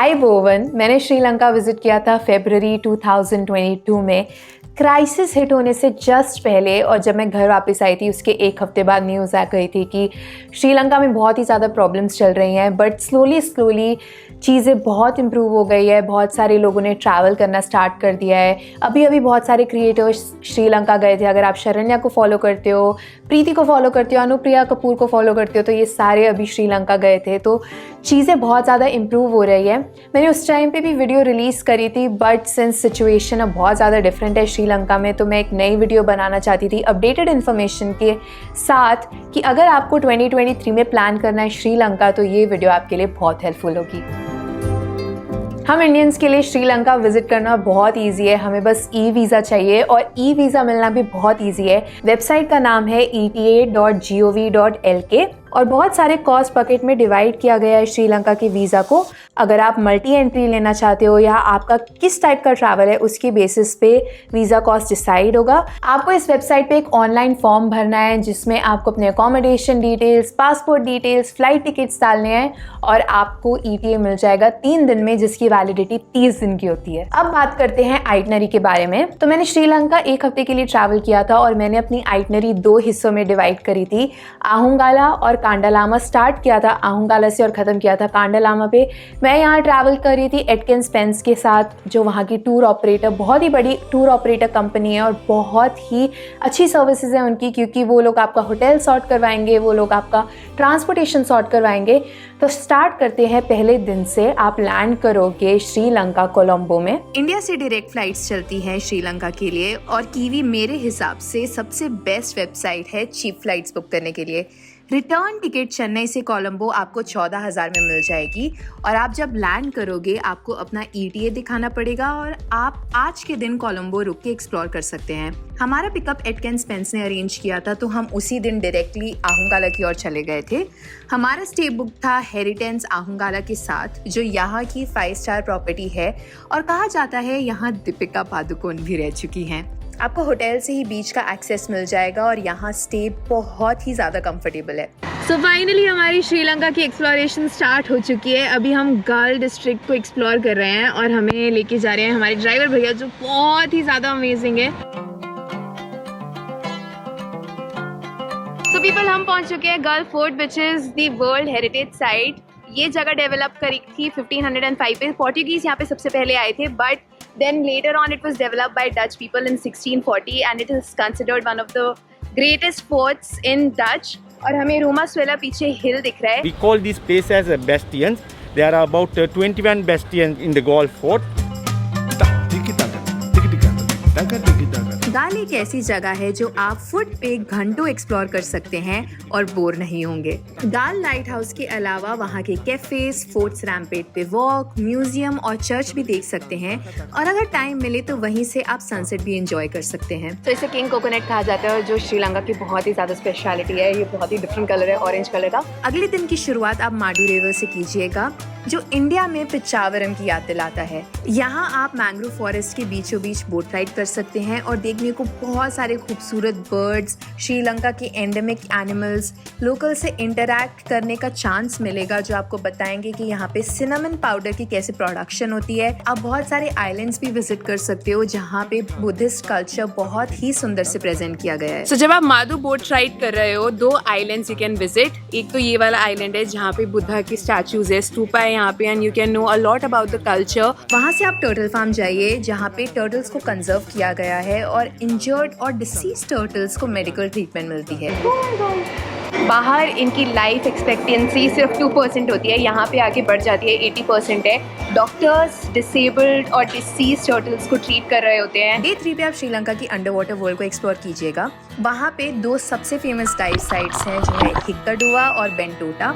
हाय बोवन, मैंने श्रीलंका विजिट किया था फरवरी 2022 में। क्राइसिस हिट होने से जस्ट पहले, और जब मैं घर वापस आई थी उसके एक हफ्ते बाद न्यूज़ आ गई थी कि श्रीलंका में बहुत ही ज़्यादा प्रॉब्लम्स चल रही हैं, बट स्लोली चीज़ें बहुत इम्प्रूव हो गई है। बहुत सारे लोगों ने ट्रैवल करना स्टार्ट कर दिया है। अभी बहुत सारे क्रिएटर्स श्रीलंका गए थे। अगर आप शरण्या को फॉलो करते हो, प्रीति को फॉलो करते हो, अनुप्रिया कपूर को फॉलो करते हो, तो ये सारे अभी श्रीलंका गए थे। तो चीज़ें बहुत ज़्यादा इम्प्रूव हो रही है। मैंने उस टाइम पे भी वीडियो रिलीज़ करी थी, बट सिंस सिचुएशन अब बहुत ज़्यादा डिफरेंट है श्रीलंका में, तो मैं एक नई वीडियो बनाना चाहती थी अपडेटेड इन्फॉर्मेशन के साथ कि अगर आपको 2023 में प्लान करना है श्रीलंका, तो ये वीडियो आपके लिए बहुत हेल्पफुल होगी। हम इंडियंस के लिए श्रीलंका विजिट करना बहुत इजी है। हमें बस ई वीज़ा चाहिए, और ई वीज़ा मिलना भी बहुत इजी है। वेबसाइट का नाम है eta.gov.lk, और बहुत सारे कॉस्ट बकेट में डिवाइड किया गया है श्रीलंका के वीज़ा को। अगर आप मल्टी एंट्री लेना चाहते हो या आपका किस टाइप का ट्रैवल है, उसके बेसिस पे वीज़ा कॉस्ट डिसाइड होगा। आपको इस वेबसाइट पे एक ऑनलाइन फॉर्म भरना है जिसमें आपको अपने accommodation details, passport details, flight tickets डालने हैं, और आपको ETA मिल जाएगा 3 दिन में, जिसकी वैलिडिटी 30 दिन की होती है। अब बात करते हैं आइटनरी के बारे में। तो मैंने श्रीलंका 1 हफ्ते के लिए ट्रैवल किया था, और मैंने अपनी आइटनरी 2 हिस्सों में डिवाइड करी थी। आहूंगाला और कांडालामा स्टार्ट किया था आहूंगाला से और ख़त्म किया था कांडालामा पे। मैं यहाँ ट्रैवल कर रही थी एटकिंस पेंस के साथ, जो वहाँ की टूर ऑपरेटर, बहुत ही बड़ी टूर ऑपरेटर कंपनी है, और बहुत ही अच्छी सर्विसेज है उनकी, क्योंकि वो लोग आपका होटल सॉर्ट करवाएंगे, वो लोग आपका ट्रांसपोर्टेशन सॉर्ट करवाएंगे। तो स्टार्ट करते हैं पहले दिन से। आप लैंड करोगे श्रीलंका कोलंबो में। इंडिया से डायरेक्ट फ्लाइट्स चलती हैं श्रीलंका के लिए, और कीवी मेरे हिसाब से सबसे बेस्ट वेबसाइट है चीप फ्लाइट्स बुक करने के लिए। रिटर्न टिकट चेन्नई से कोलंबो आपको 14,000 में मिल जाएगी, और आप जब लैंड करोगे आपको अपना ETA दिखाना पड़ेगा, और आप आज के दिन कोलंबो रुक के एक्सप्लोर कर सकते हैं। हमारा पिकअप एटकिंस पेंस ने अरेंज किया था, तो हम उसी दिन डायरेक्टली आहूंगाला की ओर चले गए थे। हमारा स्टे बुक था हेरिटेंस आहूंगाला के साथ, जो यहाँ की 5 स्टार प्रॉपर्टी है, और कहा जाता है यहाँ दीपिका पादुकोण भी रह चुकी हैं। आपको होटल से ही बीच का एक्सेस मिल जाएगा, और यहाँ स्टे बहुत ही ज़्यादा कंफर्टेबल है। सो फाइनली हमारी श्रीलंका की एक्सप्लोरेशन स्टार्ट हो चुकी है। अभी हम गल डिस्ट्रिक्ट को एक्सप्लोर कर रहे हैं, और हमें लेके जा रहे हैं हमारे ड्राइवर भैया, जो बहुत ही ज़्यादा अमेजिंग है। सो पीपल, हम पहुँच चुके हैं गल fort, which is the world heritage site. ये जगह डेवलप करी थी 1505 पे। पोर्टुगीज यहाँ पे सबसे पहले आए थे, but then later on it was developed by Dutch people in 1640, and it is considered one of the greatest forts in Dutch. और हमें रूमास्वेला पीछे हिल दिख रहा है। We call this place as bastions. There are about 21 bastions in the Gulf Fort. गाल एक ऐसी जगह है जो आप फुट पे घंटों एक्सप्लोर कर सकते हैं और बोर नहीं होंगे। गाल लाइट हाउस के अलावा वहाँ के कैफेज, फोर्ट्स रैम्पेट पे वॉक, म्यूजियम और चर्च भी देख सकते हैं, और अगर टाइम मिले तो वहीं से आप सनसेट भी एंजॉय कर सकते हैं। तो इसे किंग कोकोनट कहा जाता है, जो श्रीलंका की बहुत ही ज्यादा स्पेशलिटी है। ये बहुत ही डिफरेंट कलर है, ऑरेंज कलर का। अगले दिन की शुरुआत आप माडू रिवर से कीजिएगा, जो इंडिया में पिचावरम की याद दिलाता है। यहाँ आप मैंग्रोव फॉरेस्ट के बीचों बीच बोट राइड कर सकते हैं, और देखने को बहुत सारे खूबसूरत बर्ड्स, श्रीलंका के एंडेमिक एनिमल्स, लोकल से इंटरैक्ट करने का चांस मिलेगा, जो आपको बताएंगे कि यहाँ पे सिनेमन पाउडर की कैसे प्रोडक्शन होती है। आप बहुत सारे आइलैंड्स भी विजिट कर सकते हो, जहाँ पे बुद्धिस्ट कल्चर बहुत ही सुंदर से प्रेजेंट किया गया है। So, जब आप माधु बोट राइड कर रहे हो, 2 आइलैंड्स यू कैन विजिट। एक तो ये वाला आइलैंड है जहाँ पे बुद्धा की स्टैचूज है, स्तूपा है यहाँ पे, and you can know a lot about the culture. वहाँ से आप टर्टल फार्म जाइए, जहाँ पे टर्टल्स को कंजर्व किया गया है, और इंजर्ड और डिसीज टर्टल्स को मेडिकल ट्रीटमेंट मिलती है। बाहर इनकी लाइफ एक्सपेक्टेंसी सिर्फ 2% होती है, यहाँ पे आके बढ़ जाती है, 80% है। डॉक्टर्स डिसेबल्ड और डिसीज टर्टल्स को ट्रीट कर रहे होते हैं। डे 3 पे आप श्रीलंका की अंडर वाटर वर्ल्ड को एक्सप्लोर कीजिएगा। वहाँ पे 2 सबसे फेमस डाइव साइट्स हैं, जो है हिक्काडुआ और बेंटोटा।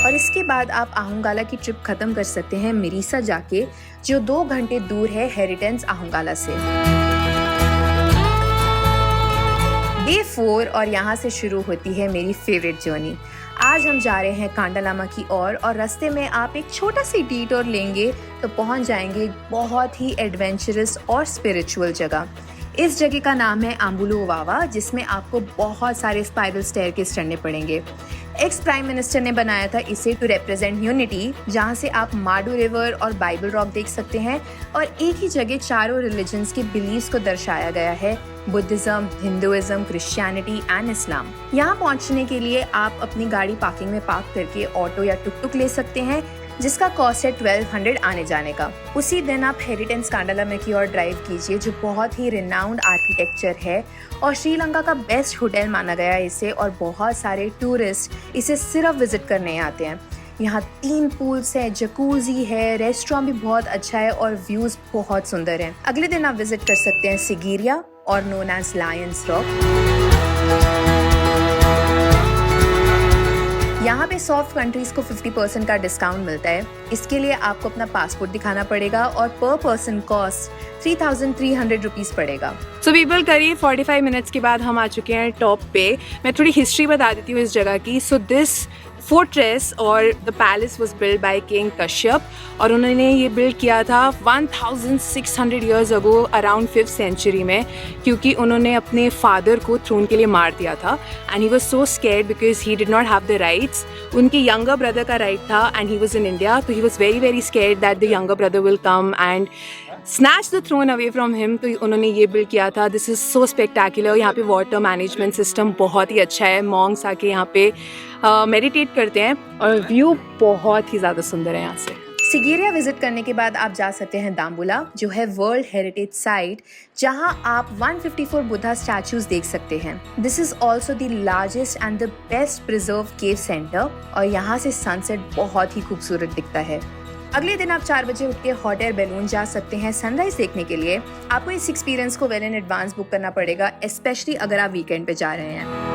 और इसके बाद आप आहूंगाला की ट्रिप खत्म कर सकते हैं मिरीसा जाके, जो 2 घंटे दूर है हेरिटेंस आहूंगाला से। डे 4, और यहाँ से शुरू होती है मेरी फेवरेट जर्नी। आज हम जा रहे हैं कांडालामा की ओर, और रास्ते में आप एक छोटा सी डिटूर लेंगे तो पहुँच जाएंगे बहुत ही एडवेंचरस और स्पिरिचुअल जगह। इस जगह का नाम है आम्बुलुवावा, जिसमें आपको बहुत सारे स्पाइरल स्टेयरकेस चढ़ने पड़ेंगे। एक्स प्राइम मिनिस्टर ने बनाया था इसे टू रिप्रेजेंट यूनिटी, जहां से आप माडू रिवर और बाइबल रॉक देख सकते हैं और एक ही जगह चारों रिलीजन्स के बिलीव्स को दर्शाया गया है, Buddhism, Hinduism, Christianity and Islam. यहाँ पहुँचने के लिए आप अपनी गाड़ी पार्किंग में पार्क करके ऑटो या टुक टुक ले सकते हैं, जिसका कॉस्ट है 1200 आने जाने का। उसी दिन आप हेरिटेज कांडाला की ओर ड्राइव कीजिए, जो बहुत ही रिनाउंड आर्किटेक्चर है और श्रीलंका का बेस्ट होटल माना गया है इसे, और बहुत सारे टूरिस्ट इसे सिर्फ विजिट करने आते हैं। यहाँ 3 पूल्स है, जकूजी है, रेस्टोरेंट भी बहुत अच्छा है और व्यूज बहुत सुंदर हैं। अगले दिन आप विजिट कर सकते हैं सिगिरिया और नोन एज लायंस रॉक। यहाँ पे सॉफ्ट कंट्रीज को 50% का डिस्काउंट मिलता है। इसके लिए आपको अपना पासपोर्ट दिखाना पड़ेगा और पर पर्सन कॉस्ट 3,300 रुपीज़ पड़ेगा। सो पीपल करीब 45 मिनट्स के बाद हम आ चुके हैं टॉप पे। मैं थोड़ी हिस्ट्री बता देती हूँ इस जगह की। सो दिस फोर्ट्रेस और the palace was build by king Kashyap, और उन्होंने ये बिल्ड किया था 1600 years ago, around 5th century में, क्योंकि उन्होंने अपने फादर को थ्रोन के लिए मार दिया था and he was so scared because he did not have the rights. उनके यंगर ब्रदर का राइट था and he was in India, तो he was very very scared that the younger brother will come and snatch the throne away from him. तो उन्होंने ये build किया था। This is so spectacular. यहाँ पे वाटर मैनेजमेंट सिस्टम बहुत ही अच्छा है। मॉन्क्स आके यहाँ पे मेडिटेट करते हैं और व्यू बहुत ही ज़्यादा सुंदर है यहाँ से। सिगिरिया विजिट करने के बाद आप जा सकते हैं दाम्बुला, जो है वर्ल्ड हेरिटेज साइट, जहां आप 154 बुद्धा स्टैचूज देख सकते हैं। This is also the largest and the best preserve cave centre, और यहाँ से सनसेट बहुत ही खूबसूरत दिखता है। अगले दिन आप 4 बजे उठ के हॉट एयर बैलून जा सकते हैं सनराइज देखने के लिए। आपको इस एक्सपीरियंस को वेल इन एडवांस बुक करना पड़ेगा, स्पेशली अगर आप वीकेंड पे जा रहे हैं।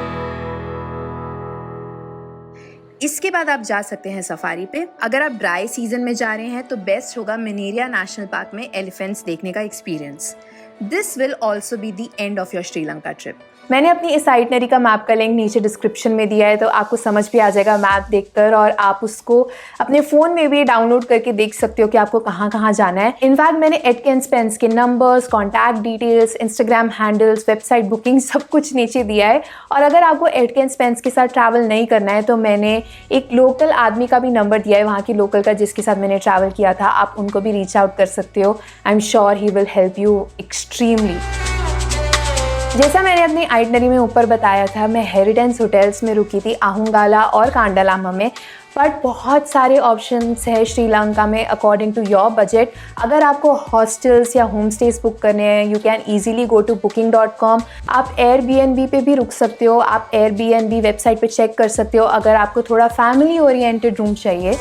इसके बाद आप जा सकते हैं सफारी पे। अगर आप ड्राई सीजन में जा रहे हैं तो बेस्ट होगा मिनेरिया नेशनल पार्क में एलिफेंट्स देखने का experience. This will also be the end of your Sri Lanka trip. मैंने अपनी इस आइटनरी का मैप का लिंक नीचे डिस्क्रिप्शन में दिया है, तो आपको समझ भी आ जाएगा मैप देखकर, और आप उसको अपने फ़ोन में भी डाउनलोड करके देख सकते हो कि आपको कहाँ कहाँ जाना है। इनफैक्ट मैंने एटकिंसंस के numbers, contact details, Instagram handles, website booking सब कुछ नीचे दिया है। और अगर आपको एटकिंसंस के साथ ट्रैवल नहीं करना है तो मैंने एक लोकल आदमी का भी नंबर दिया है, वहाँ की लोकल का, जिसके साथ मैंने ट्रैवल किया था। आप उनको भी रीच आउट कर सकते हो। I am sure he will help you extremely. जैसा मैंने अपनी आइटनरी में ऊपर बताया था, मैं हेरिटेज होटल्स में रुकी थी आहंगाला और कांडालामा में, बट बहुत सारे ऑप्शंस है श्रीलंका में अकॉर्डिंग टू योर बजट। अगर आपको हॉस्टल्स या होम स्टेज बुक करने हैं, you can easily go to booking.com। आप एयरबीएनबी पे भी रुक सकते हो। आप एयरबीएनबी वेबसाइट पे चेक कर सकते हो अगर आपको थोड़ा फैमिली ओरिएंटेड रूम चाहिए।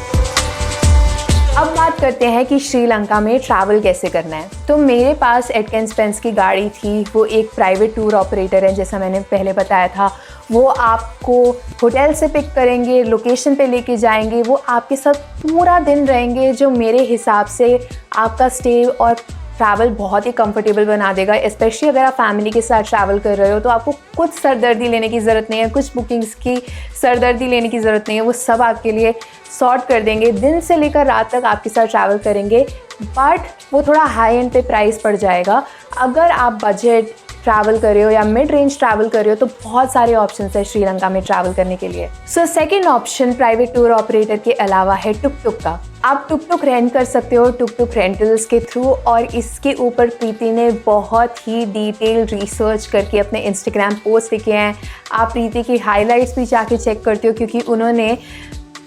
अब बात करते हैं कि श्रीलंका में ट्रैवल कैसे करना है। तो मेरे पास एटकिंसंस की गाड़ी थी। वो एक प्राइवेट टूर ऑपरेटर है, जैसा मैंने पहले बताया था। वो आपको होटल से पिक करेंगे, लोकेशन पे लेके जाएंगे, वो आपके साथ पूरा दिन रहेंगे, जो मेरे हिसाब से आपका स्टे और ट्रैवल बहुत ही कंफर्टेबल बना देगा। स्पेशली अगर आप फैमिली के साथ ट्रैवल कर रहे हो तो आपको कुछ सरदर्दी लेने की ज़रूरत नहीं है, कुछ बुकिंग्स की सरदर्दी लेने की ज़रूरत नहीं है। वो सब आपके लिए सॉर्ट कर देंगे। दिन से लेकर रात तक आपके साथ ट्रैवल करेंगे, बट वो थोड़ा हाई एंड पे प्राइस पड़ जाएगा। अगर आप बजट ट्रैवल कर रहे हो या मिड रेंज ट्रैवल कर रहे हो तो बहुत सारे ऑप्शंस है श्रीलंका में ट्रैवल करने के लिए। So second option private tour operator के अलावा है टुक टुक का। आप टुक टुक रेंट कर सकते हो टुक टुक रेंटल्स के थ्रू, और इसके ऊपर प्रीति ने बहुत ही डिटेल रिसर्च करके अपने इंस्टाग्राम पोस्ट लिखे हैं। आप प्रीति की हाईलाइट्स भी जाके चेक करते हो, क्योंकि उन्होंने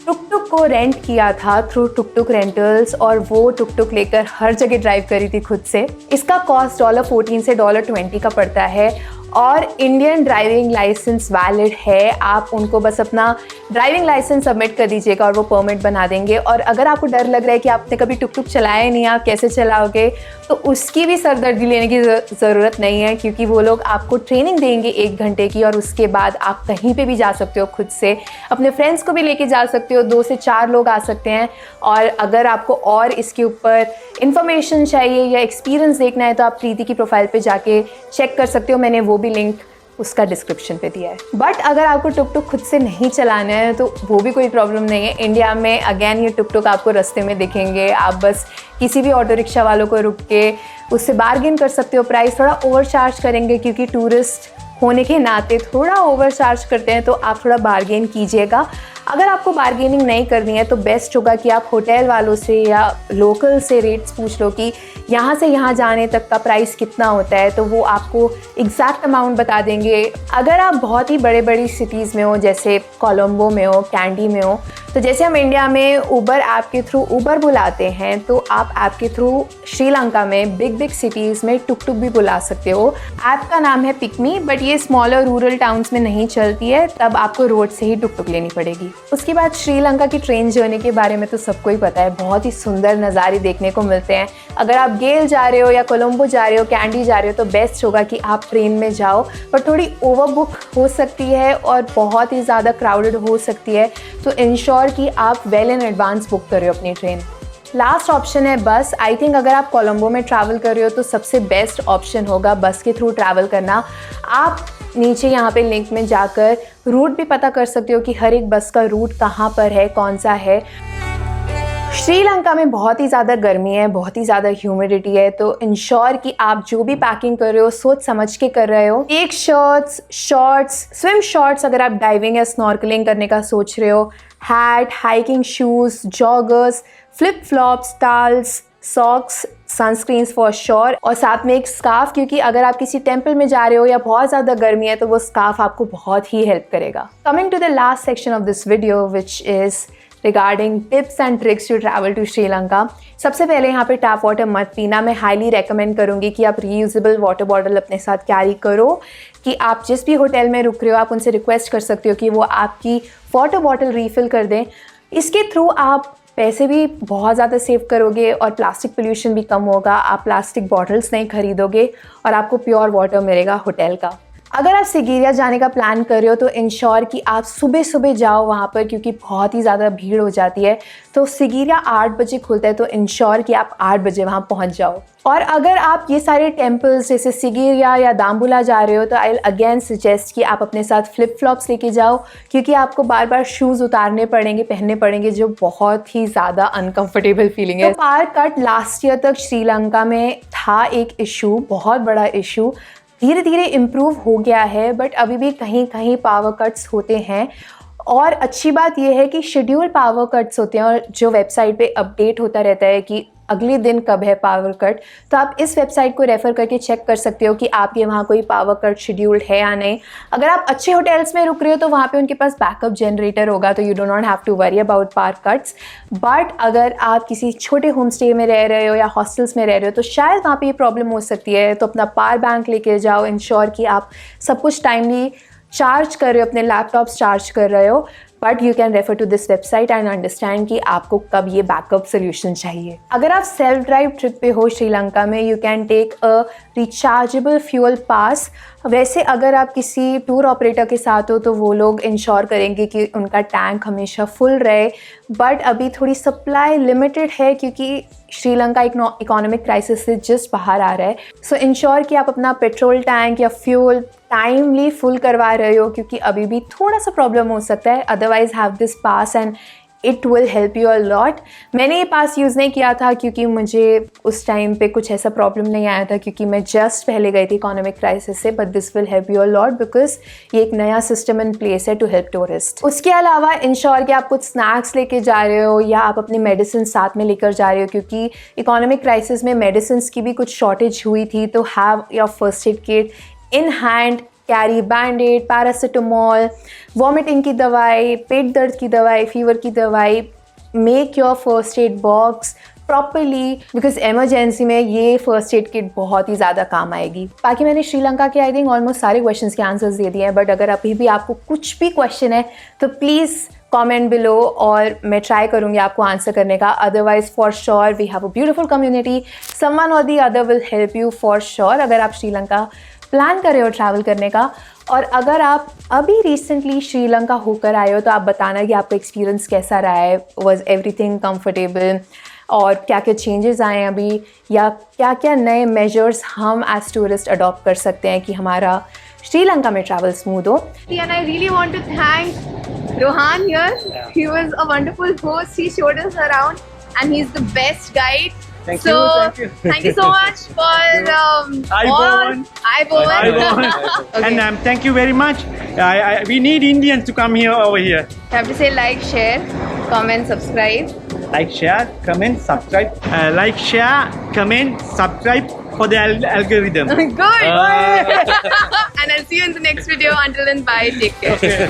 टुक टुक को रेंट किया था थ्रू टुक टुक रेंटल्स, और वो टुक टुक लेकर हर जगह ड्राइव करी थी खुद से। इसका कॉस्ट $14 से $20 का पड़ता है, और इंडियन ड्राइविंग लाइसेंस वैलिड है। आप उनको बस अपना ड्राइविंग लाइसेंस सबमिट कर दीजिएगा और वो परमिट बना देंगे। और अगर आपको डर लग रहा है कि आपने कभी टुक टुक चलाया ही नहीं, आप कैसे चलाओगे, तो उसकी भी सरदर्दी लेने की ज़रूरत नहीं है, क्योंकि वो लोग आपको ट्रेनिंग देंगे 1 घंटे की, और उसके बाद आप कहीं पे भी जा सकते हो खुद से। अपने फ्रेंड्स को भी लेके जा सकते हो, 2 से 4 लोग आ सकते हैं। और अगर आपको और इसके ऊपर इन्फॉर्मेशन चाहिए या एक्सपीरियंस देखना है तो आप प्रीति की प्रोफाइल पे जाके चेक कर सकते हो। मैंने वो भी लिंक उसका डिस्क्रिप्शन पे दिया है। बट अगर आपको टुक टुक खुद से नहीं चलाना है तो वो भी कोई प्रॉब्लम नहीं है। इंडिया में अगेन ये टुक टुक आपको रास्ते में दिखेंगे, आप बस किसी भी ऑटो रिक्शा वालों को रुक के उससे बार्गेन कर सकते हो। प्राइस थोड़ा ओवर चार्ज करेंगे क्योंकि टूरिस्ट होने के नाते थोड़ा ओवर चार्ज करते हैं, तो आप थोड़ा बार्गेन कीजिएगा। अगर आपको बार्गेनिंग नहीं करनी है तो बेस्ट होगा कि आप होटल वालों से या लोकल से रेट्स पूछ लो कि यहाँ से यहाँ जाने तक का प्राइस कितना होता है, तो वो आपको एग्जैक्ट अमाउंट बता देंगे। अगर आप बहुत ही बड़ी बड़ी सिटीज़ में हो, जैसे कोलंबो में हो, कैंडी में हो, तो जैसे हम इंडिया में उबर ऐप के थ्रू उबर बुलाते हैं, तो आप ऐप के थ्रू श्रीलंका में बिग बिग सिटीज़ में टुक टुक भी बुला सकते हो। ऐप का नाम है पिकमी, बट ये स्मॉलर रूरल टाउन्स में नहीं चलती है, तब आपको रोड से ही टुक टुक लेनी पड़ेगी। उसके बाद श्रीलंका की ट्रेन जर्नी के बारे में तो सबको ही पता है, बहुत ही सुंदर नज़ारे देखने को मिलते हैं। अगर आप गेल जा रहे हो या कोलंबो जा रहे हो, कैंडी जा रहे हो, तो बेस्ट होगा कि आप ट्रेन में जाओ, पर थोड़ी ओवरबुक हो सकती है और बहुत ही ज़्यादा क्राउडेड हो सकती है, तो इंश्योर कि आप वेल इन एडवांस बुक करो अपनी ट्रेन। लास्ट ऑप्शन है बस। आई थिंक अगर आप कोलंबो में ट्रैवल कर रहे हो तो सबसे बेस्ट ऑप्शन होगा बस के थ्रू ट्रैवल करना। आप नीचे यहाँ पे लिंक में जाकर रूट भी पता कर सकते हो कि हर एक बस का रूट कहाँ पर है, कौन सा है। श्रीलंका में बहुत ही ज़्यादा गर्मी है, बहुत ही ज़्यादा ह्यूमिडिटी है, तो इंश्योर कि आप जो भी पैकिंग कर रहे हो सोच समझ के कर रहे हो। एक शर्ट्स, शॉर्ट्स, स्विम शॉर्ट्स अगर आप डाइविंग या स्नॉर्कलिंग करने का सोच रहे हो, hat, hiking shoes, joggers, flip flops, towels, socks, sunscreens for sure, और साथ में एक स्कार्फ, क्योंकि अगर आप किसी टेम्पल में जा रहे हो या बहुत ज़्यादा गर्मी है तो वो स्कार्फ आपको बहुत ही हेल्प करेगा। Coming to the last section of this video which is regarding tips and tricks to travel to Sri Lanka. सबसे पहले यहाँ पे टैप वाटर मत पीना। मैं हाईली रेकमेंड करूँगी कि आप रीयूजेबल वाटर बॉटल अपने साथ कैरी करो, कि आप जिस भी होटल में रुक रहे हो आप उनसे रिक्वेस्ट कर सकते हो कि वो आपकी वाटर बॉटल रीफ़िल कर दें। इसके थ्रू आप पैसे भी बहुत ज़्यादा सेव करोगे और प्लास्टिक पोल्यूशन भी कम होगा। आप प्लास्टिक बॉटल्स नहीं खरीदोगे और आपको प्योर वाटर मिलेगा होटल का। अगर आप सिगिरिया जाने का प्लान कर रहे हो तो इंश्योर कि आप सुबह सुबह जाओ वहाँ पर, क्योंकि बहुत ही ज़्यादा भीड़ हो जाती है। तो सिगिरिया 8 बजे खुलता है, तो इंश्योर कि आप 8 बजे वहाँ पहुँच जाओ। और अगर आप ये सारे टेम्पल्स जैसे सिगिरिया या दाम्बुला जा रहे हो तो आई विल अगेन सजेस्ट कि आप अपने साथ फ्लिप फ्लॉप्स लेके जाओ, क्योंकि आपको बार बार शूज़ उतारने पड़ेंगे, पहनने पड़ेंगे, जो बहुत ही ज़्यादा अनकंफर्टेबल फीलिंग है। तो पावर कट लास्ट ईयर तक श्रीलंका में था एक इशू, बहुत बड़ा इशू। धीरे धीरे इम्प्रूव हो गया है, बट अभी भी कहीं कहीं पावर कट्स होते हैं। और अच्छी बात यह है कि शेड्यूल पावर कट्स होते हैं और जो वेबसाइट पे अपडेट होता रहता है कि अगले दिन कब है पावर कट, तो आप इस वेबसाइट को रेफ़र करके चेक कर सकते हो कि आपके वहाँ कोई पावर कट शेड्यूल्ड है या नहीं। अगर आप अच्छे होटल्स में रुक रहे हो तो वहाँ पे उनके पास बैकअप जनरेटर होगा, तो you do not have to worry about power cuts. But अगर आप किसी छोटे होम स्टे में रह रहे हो या हॉस्टल्स में रह रहे हो तो शायद वहाँ पर ये प्रॉब्लम हो सकती है। तो अपना पावर बैंक लेके जाओ, इंश्योर कि आप सब कुछ टाइमली चार्ज कर रहे हो, अपने लैपटॉप्स चार्ज कर रहे हो। But you can refer to this website and understand कि आपको कब ये बैकअप सोल्यूशन चाहिए। अगर आप सेल्फ ड्राइव ट्रिप पे हो श्रीलंका में, you can take a rechargeable fuel pass. वैसे अगर आप किसी टूर ऑपरेटर के साथ हो तो वो लोग इंश्योर करेंगे कि उनका टैंक हमेशा फुल रहे, बट अभी थोड़ी सप्लाई लिमिटेड है क्योंकि श्रीलंका इकोनॉमिक क्राइसिस से जस्ट बाहर आ रहा है। सो इंश्योर कि आप अपना पेट्रोल टैंक या फ्यूल टाइमली फुल करवा रहे हो, क्योंकि अभी भी थोड़ा सा प्रॉब्लम हो सकता है। Otherwise have this pass and it will help you a lot. मैंने ये पास यूज़ नहीं किया था क्योंकि मुझे उस टाइम पे कुछ ऐसा प्रॉब्लम नहीं आया था, क्योंकि मैं जस्ट पहले गई थी इकोनॉमिक क्राइसिस से। But this will help you a lot because ये एक नया सिस्टम इन प्लेस है टू हेल्प टूरिस्ट। उसके अलावा इंश्योर कि आप कुछ स्नैक्स लेके जा रहे हो या आप अपनी मेडिसिन साथ में लेकर जा रहे हो, क्योंकि इकोनॉमिक क्राइसिस में मेडिसिन की भी कुछ शॉर्टेज हुई थी। तो have your first aid kit in hand, carry bandaid, paracetamol, vomiting की दवाई, पेट दर्द की दवाई, फीवर की दवाई। Make your first aid box properly because emergency में ये फर्स्ट एड किट बहुत ही ज़्यादा काम आएगी। बाकी मैंने श्रीलंका के आई थिंक ऑलमोस्ट सारे क्वेश्चंस के आंसर्स दे दिए हैं, बट अगर अभी भी आपको कुछ भी क्वेश्चन है तो प्लीज़ कमेंट बिलो और मैं ट्राई करूँगी आपको आंसर करने का। Otherwise for sure we have a beautiful community, someone or the other will help you for sure. अगर आप श्रीलंका प्लान कर रहे हो ट्रैवल करने का, और अगर आप अभी रिसेंटली श्रीलंका होकर आए हो तो आप बताना कि आपका एक्सपीरियंस कैसा रहा है। वॉज एवरीथिंग कंफर्टेबल, और क्या क्या चेंजेस आए हैं अभी, या क्या क्या नए मेजर्स हम एज टूरिस्ट अडॉप्ट कर सकते हैं कि हमारा श्रीलंका में ट्रैवल स्मूथ हो। And I really want to thank Rohan here. He was a wonderful host. He showed us around and he's the best guide. Thank so, you. Thank you so much for Ibovan. Okay. And thank you very much. We need Indians to come here over here. You have to say like, share, comment, subscribe. Like, share, comment, subscribe. Like, share, comment, subscribe for the algorithm. Good. And I'll see you in the next video. Until then, bye. Take care. Okay.